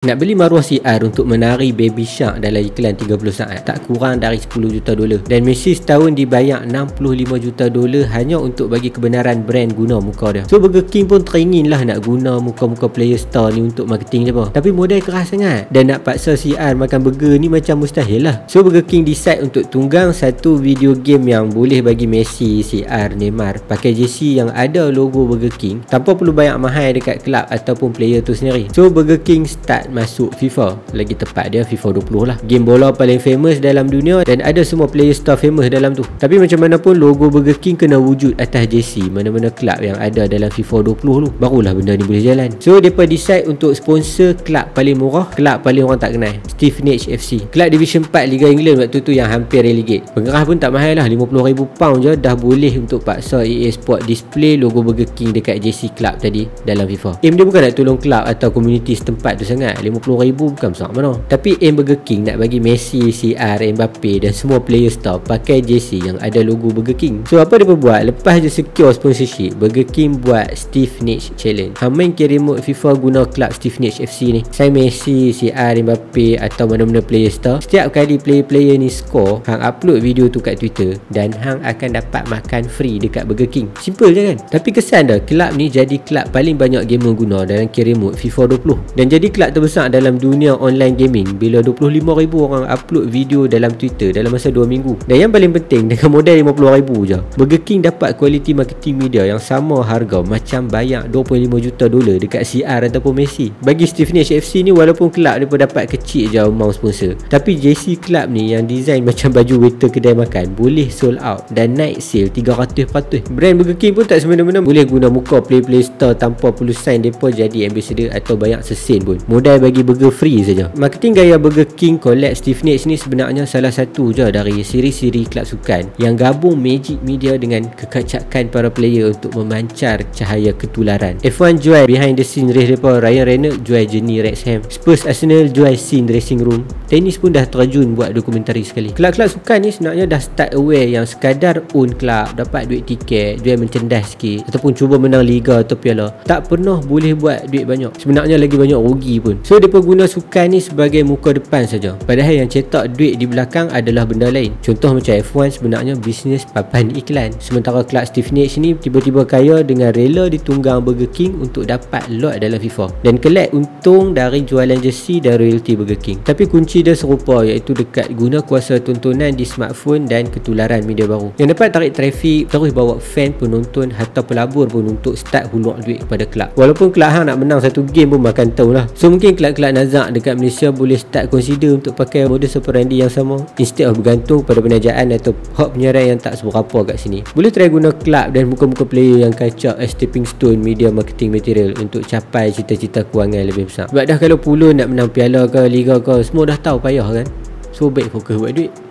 Nak beli maruah CR untuk menari Baby Shark dalam iklan 30 saat tak kurang dari 10 juta dolar, dan Messi setahun dibayar 65 juta dolar hanya untuk bagi kebenaran brand guna muka dia. So Burger King pun teringin lah nak guna muka-muka player star ni untuk marketing dia, tapi modal keras sangat dan nak paksa CR makan burger ni macam mustahil lah. So Burger King decide untuk tunggang satu video game yang boleh bagi Messi, CR, Neymar pakai jersey yang ada logo Burger King tanpa perlu bayar mahal dekat kelab ataupun player tu sendiri. So Burger King start masuk FIFA, lagi tepat dia FIFA 20 lah, game bola paling famous dalam dunia dan ada semua player star famous dalam tu. Tapi macam mana pun logo Burger King kena wujud atas jersey mana-mana kelab yang ada dalam FIFA 20 tu, barulah benda ni boleh jalan. So mereka decide untuk sponsor kelab paling murah, kelab paling orang tak kenal, Stevenage FC, kelab Division 4 Liga England waktu tu yang hampir relegate. Pengerah pun tak mahal lah, £50,000 je dah boleh untuk paksa EA Sport display logo Burger King dekat jersey kelab tadi dalam FIFA. Aim dia bukan nak tolong kelab atau komuniti setempat tu sangat, $50,000 bukan besar mana. Tapi aim Burger King nak bagi Messi, CR, Mbappe dan semua player star pakai jersey yang ada logo Burger King. So apa dia buat? Lepas je secure sponsorship, Burger King buat Stevenage Challenge. Hang main kira remote FIFA guna kelab Stevenage FC ni, saya Messi, CR, Mbappe atau mana-mana player star, setiap kali player-player ni score, hang upload video tu kat Twitter dan hang akan dapat makan free dekat Burger King. Simple je kan? Tapi kesan dah kelab ni jadi kelab paling banyak gamer guna dalam kira remote FIFA 20 dan jadi kelab terbesar dalam dunia online gaming bila 25,000 orang upload video dalam Twitter dalam masa 2 minggu. Dan yang paling penting, dengan modal 50,000 je, Burger King dapat quality marketing media yang sama harga macam bayar 25 juta dolar dekat CR ataupun Messi. Bagi Stevenage FC ni, walaupun kelab dia dapat kecil je amount sponsor, tapi JC kelab ni yang design macam baju waiter kedai makan boleh sold out dan naik sale 300%. Brand Burger King pun tak semena-mena boleh guna muka play star tanpa perlu sign depa jadi ambassador atau bayar sesen pun. Modal bagi burger free saja. Marketing gaya Burger King collab Stevenage ni sebenarnya salah satu je dari siri-siri kelab sukan yang gabung magic media dengan kekacakan para player untuk memancar cahaya ketularan. F1 jual behind the scene race mereka, Ryan Reynolds jual journey Wrexham, Spurs Arsenal jual scene dressing room, tenis pun dah terjun buat dokumentari sekali. Kelab-kelab sukan ni sebenarnya dah start aware yang sekadar own kelab, dapat duit tiket, jual merchandise sikit ataupun cuba menang liga atau piala, tak pernah boleh buat duit banyak. Sebenarnya lagi banyak rugi pun. So mereka guna sukan ni sebagai muka depan saja, padahal yang cetak duit di belakang adalah benda lain. Contoh macam F1 sebenarnya bisnes papan iklan, sementara kelab Stevenage ni tiba-tiba kaya dengan rela ditunggang Burger King untuk dapat lot dalam FIFA dan collect untung dari jualan jersey dan royalty Burger King. Tapi kunci dia serupa, iaitu dekat guna kuasa tontonan di smartphone dan ketularan media baru yang dapat tarik trafik, terus bawa fan, penonton atau pelabur pun untuk start hulur duit kepada kelab. Walaupun kelab hang nak menang satu game pun makan tahu lah. So mungkin kelab-kelab nazak dekat Malaysia boleh start consider untuk pakai modus operandi yang sama, instead of bergantung pada penajaan atau hak penyiaran yang tak seberapa kat sini. Boleh try guna kelab dan muka-muka player yang kacak as stepping stone media marketing material untuk capai cita-cita kewangan lebih besar. Sebab dah kalau puluh nak menang piala ke liga ke, semua dah tahu payah kan. So baik fokus buat duit.